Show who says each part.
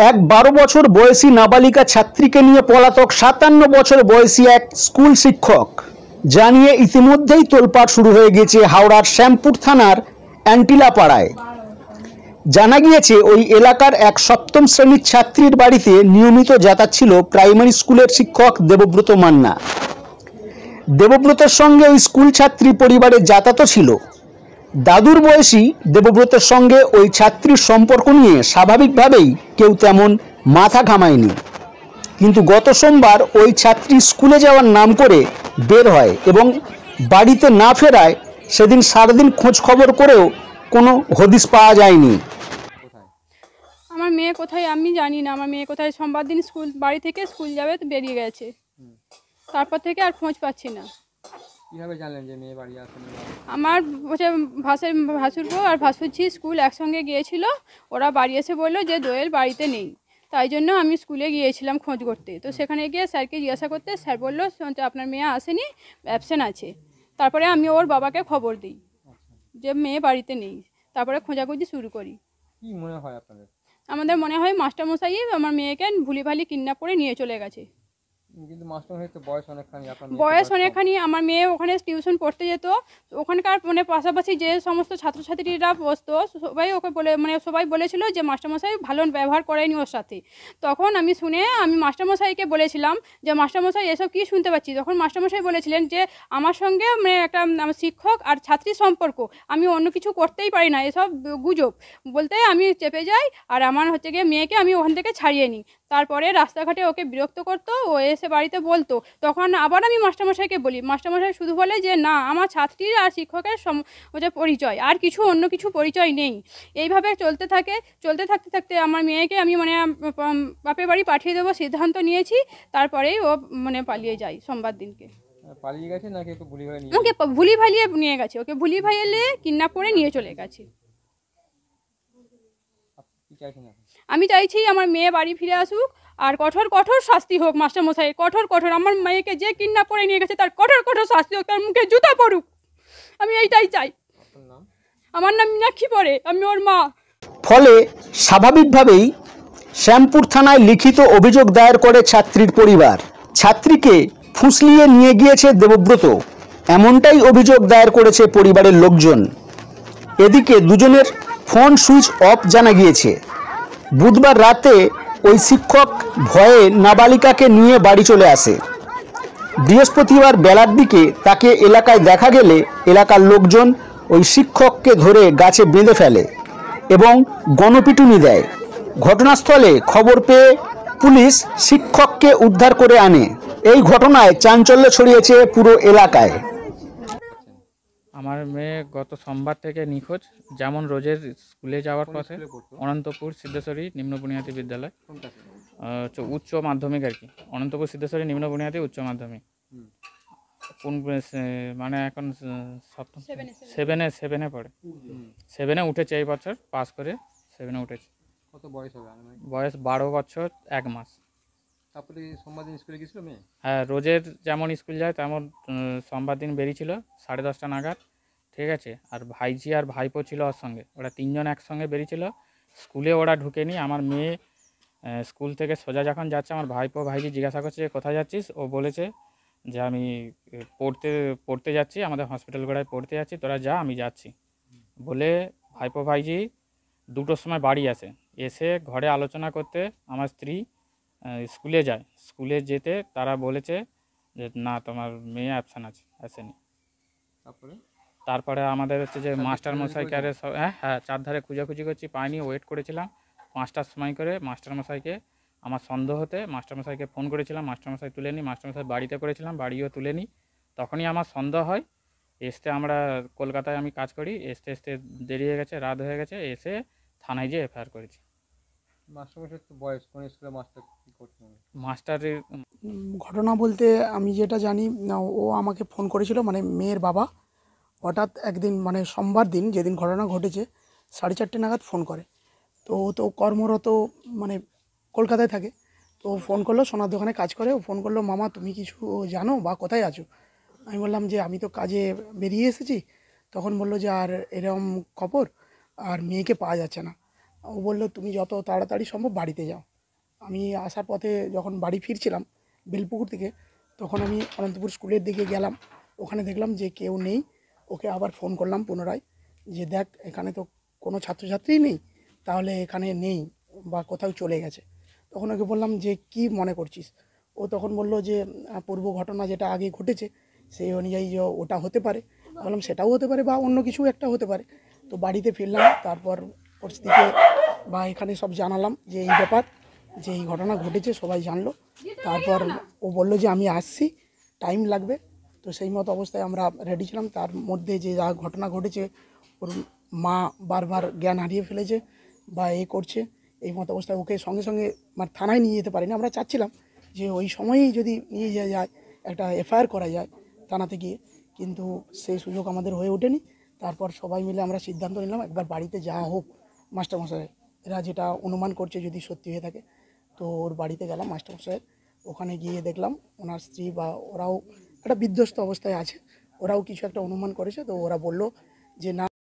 Speaker 1: এক 12 বছর বয়সী নাবালিকা ছাত্রীকে নিয়ে পলাতক 57 বছর বয়সী এক স্কুল শিক্ষক জানিয়ে ইতিমধ্যেই তোলপাড় শুরু হয়ে গেছে হাওড়ার শ্যামপুর থানার অ্যান্টিলা পাড়ায়। জানা গিয়েছে ওই এলাকার এক 7ম শ্রেণীর ছাত্রীর বাড়িতে নিয়মিত যাতায়াত ছিল প্রাইমারি স্কুলের শিক্ষক দেবব্রত মান্না। দেবব্রতের সঙ্গে ওই স্কুল ছাত্রী পরিবারের যাতায়াতও ছিল। দাদুর বয়সী দেবব্রতের সঙ্গে ওই ছাত্রীর সম্পর্ক নিয়ে স্বাভাবিকভাবেই কেউ তেমন মাথা ঘামায়নি, কিন্তু গত সোমবার ওই ছাত্রী স্কুলে যাওয়ার নাম করে বের হয় এবং বাড়িতে না ফেরায় সেদিন সারাদিন খোঁজ খবর করেও কোনো হদিশ পাওয়া যায়নি।
Speaker 2: আমার মেয়ে কোথায় আমি জানি না, আমার মেয়ে কোথায় সোমবার দিন বাড়ি থেকে স্কুল যাবে তো বেরিয়ে গেছে, তারপর থেকে আর খোঁজ পাচ্ছি না।
Speaker 3: কিভাবে জানলেন যে মেয়ে বাড়ি আসেনি?
Speaker 2: আমার ভাসুরবো আর ভাসুরঝি স্কুল একসঙ্গে গিয়েছিল, ওরা বাড়ি এসে বললো যে দোয়েল বাড়িতে নেই, তাই জন্য আমি স্কুলে গিয়েছিলাম খোঁজ করতে। তো সেখানে গিয়ে স্যারকে জিজ্ঞাসা করতে স্যার বললো আপনার মেয়ে আসেনি, অ্যাবসেন্ট আছে। তারপরে আমি ওর বাবাকে খবর দিই যে মেয়ে বাড়িতে নেই, তারপরে খোঁজাখুঁজি শুরু করি।
Speaker 3: কি মনে হয় আপনাদের?
Speaker 2: আমাদের মনে হয় মাস্টারমশাই আমার মেয়েকে ভুলিভালি কিডন্যাপ করে নিয়ে চলে গেছে।
Speaker 3: কিন্তু মাস্টারমশাই তো বয়স
Speaker 2: অনেকখানি আমার মেয়ে ওখানে টিউশন পড়তে যেত, ওখানকার পাশাপাশি যে সমস্ত ছাত্রছাত্রীরা বসতো সবাই ওকে সবাই বলেছিল যে মাস্টারমশাই ভালো ব্যবহার করেনি ওর সাথে। তখন আমি মাস্টারমশাইকে বলেছিলাম যে মাস্টারমশাই এসব কি শুনতে পাচ্ছি। তখন মাস্টারমশাই বলেছিলেন যে আমার সঙ্গে একটা শিক্ষক আর ছাত্রীর সম্পর্ক, আমি অন্য কিছু করতেই পারি না, এসব গুজব বলতে আমি চেপে যাই আর আমার গিয়ে মেয়েকে আমি ওখান থেকে ছাড়িয়ে নিই। তারপরে রাস্তাঘাটে ওকে বিরক্ত করতো, ও এসে বাড়িতে বলতো, তখন আবার আমি মাস্টারমশাইকে বলি, মাস্টারমশাই শুধু বলে যে না আমার ছাত্রীর আর শিক্ষকের পরিচয়, আর অন্য কিছু পরিচয় নেই। এইভাবে চলতে থাকতে আমার মেয়েকে আমি বাপের বাড়ি পাঠিয়ে দেবো সিদ্ধান্ত নিয়েছি। তারপরেই ও পালিয়ে যায় সোমবার দিনকে।
Speaker 3: পালিয়ে গেছে নাকি
Speaker 2: ওকে ভুলি ভালিয়ে নিয়ে গেছে, ওকে ভুলি ভাইয়ে কিডন্যাপ করে নিয়ে চলে গেছে। আমি চাইছি আমার মেয়ে বাড়ি ফিরে আসুক আর কঠোর শাস্তি হোক মাস্টারমশাই, কঠোর আমার মেয়েকে যে কিডন্যাপ করে নিয়ে গেছে তার কঠোর শাস্তি হোক, তার মুখে জুতা পড়ুক, আমি এইটাই চাই। আমার নাম মীনাক্ষী পড়ে, আমি ওর মা।
Speaker 1: ফলে স্বাভাবিকভাবেই শ্যামপুর থানায় লিখিত অভিযোগ দায়ের করে ছাত্রীর পরিবার। ছাত্রীকে ফুঁসলিয়ে নিয়ে গিয়েছে দেবব্রত, এমনটাই অভিযোগ দায়ের করেছে পরিবারের লোকজন। এদিকে দুজনের ফোন সুইচ অফ জানা গিয়েছে। বুধবার রাতে ওই শিক্ষক ভয়ে নাবালিকাকে নিয়ে বাড়ি চলে আসে। বৃহস্পতিবার বেলার দিকে তাকে এলাকায় দেখা গেলে এলাকার লোকজন ওই শিক্ষককে ধরে গাছে বেঁধে ফেলে এবং গণপিটুনি দেয়। ঘটনাস্থলে খবর পেয়ে পুলিশ শিক্ষককে উদ্ধার করে আনে। এই ঘটনায় চাঞ্চল্য ছড়িয়েছে পুরো এলাকায়।
Speaker 4: আমার মেয়ে গত সোমবার থেকে নিখোঁজ। যেমন রোজের স্কুলে যাওয়ার পথে অনন্তপুর সিদ্ধেশ্বরী নিম্ন বুনিয়াদী বিদ্যালয়, উচ্চ মাধ্যমিক আর কি, অনন্তপুর সিদ্ধেশ্বরী নিম্ন বুনিয়াদী উচ্চ মাধ্যমিক। কোন এখন সেভেনে পড়ে, 7-এ উঠেছে, এই বছর পাস করে 7-এ উঠেছে।
Speaker 3: কত বয়স হবে?
Speaker 4: বয়স 12 বছর 1 মাস।
Speaker 3: তারপরে সোমবার দিন স্কুলে গেছিল মেয়ে?
Speaker 4: হ্যাঁ, রোজের যেমন স্কুল যায় তেমন সোমবার দিন বেরিয়েছিল 10:30 নাগাদ, ঠিক আছে। আর ভাইজি আর ভাইপো ছিল ওর সঙ্গে, ওরা 3 জন একসঙ্গে বেরিয়েছিল। স্কুলে ওরা ঢুকেনি। আমার মেয়ে স্কুল থেকে সোজা যখন যাচ্ছে আমার ভাইপো ভাইজি জিজ্ঞাসা করছে যে কোথায় যাচ্ছিস, ও বলেছে যে আমি পড়তে যাচ্ছি, আমাদের হসপিটাল গোড়ায় পড়তে যাচ্ছি, তোরা যা আমি যাচ্ছি বলে ভাইপো ভাইজি 2টোর সময় বাড়ি এসে ঘরে আলোচনা করতে আমার স্ত্রী স্কুলে যায়। স্কুলে যেতে তারা বলেছে যে না তোমার মেয়ে অ্যাবসেন্ট আছে, আসেনি। তারপরে আমাদের হচ্ছে যে মাস্টারমশাইকে হ্যাঁ চারধারে খুঁজাখুঁজি করছি, পাইনি। ওয়েট করেছিলাম 5টার সময় করে মাস্টারমশাইকে, আমার সন্দেহ হতে মাস্টারমশাইকে ফোন করেছিলাম, মাস্টারমশাই তুলেনি। মাস্টারমশাই বাড়িতে করেছিলাম, বাড়িও তুলেনি। তখনই আমার সন্দেহ হয়। আমরা কলকাতায় আমি কাজ করি, আসতে দেরি হয়ে গেছে, রাত হয়ে গেছে, এসে থানায় যেয়ে এফআইআর করেছি। মাস্টারের
Speaker 5: ঘটনা বলতে আমি যেটা জানি, ও আমাকে ফোন করেছিল, মেয়ের বাবা। হঠাৎ একদিন মানে সোমবার দিন যেদিন ঘটনা ঘটেছে 4:30 নাগাদ ফোন করে। তো ও তো কর্মরত মানে কলকাতায় থাকে। তো ও ফোন করলো, সোনার দোকানে কাজ করে। ও ফোন করলো, মামা তুমি কিছু জানো বা কোথায় আছো? আমি বললাম যে আমি তো কাজে বেরিয়ে এসেছি। তখন বললো যে আর এরকম খবর, আর মেয়েকে পাওয়া যাচ্ছে না। ও বললো তুমি যত তাড়াতাড়ি সম্ভব বাড়িতে যাও। আমি আসার পথে যখন বাড়ি ফিরছিলাম বেলপুকুর থেকে, তখন আমি অনন্তপুর স্কুলের দিকে গেলাম। ওখানে দেখলাম যে কেউ নেই। ওকে আবার ফোন করলাম পুনরায় যে দেখ এখানে তো কোনো ছাত্রছাত্রী নেই, তাহলে এখানে নেই বা কোথাও চলে গেছে। তখন ওকে বললাম যে কি মনে করছিস? ও তখন বললো যে পূর্ব ঘটনা যেটা আগে ঘটেছে সেই অনুযায়ী যে ওটা হতে পারে। বললাম সেটাও হতে পারে বা অন্য কিছু একটা হতে পারে। তো বাড়িতে ফিরলাম, তারপর পরিস্থিতিকে বা এখানে সব জানালাম যে এই ব্যাপার, যে এই ঘটনা ঘটেছে, সবাই জানলো। তারপর ও বললো যে আমি আসছি, টাইম লাগবে। তো সেই মতো অবস্থায় আমরা রেডি ছিলাম। তার মধ্যে যে যা ঘটনা ঘটেছে, ওর মা বারবার জ্ঞান হারিয়ে ফেলেছে বা করছে, এই মতো অবস্থায় ওকে সঙ্গে সঙ্গে মানে থানায় নিয়ে যেতে পারিনি। আমরা চাচ্ছিলাম যে ওই সময়েই যদি নিয়ে যাওয়া যায়, একটা এফআইআর করা যায় থানাতে গিয়ে, কিন্তু সেই সুযোগ আমাদের হয়ে ওঠেনি। তারপর সবাই মিলে আমরা সিদ্ধান্ত নিলাম একবার বাড়িতে যাওয়া হোক মাস্টারমশাই, এরা যেটা অনুমান করছে যদি সত্যি হয়ে থাকে। তো ওর বাড়িতে গেলাম মাস্টারমশাইয়ের। ওখানে গিয়ে দেখলাম ওনার স্ত্রী বা ওরাও একটা বিধ্বস্ত অবস্থায় আছে। ওরাও কিছু একটা অনুমান করেছে। তো ওরা বললো যে না,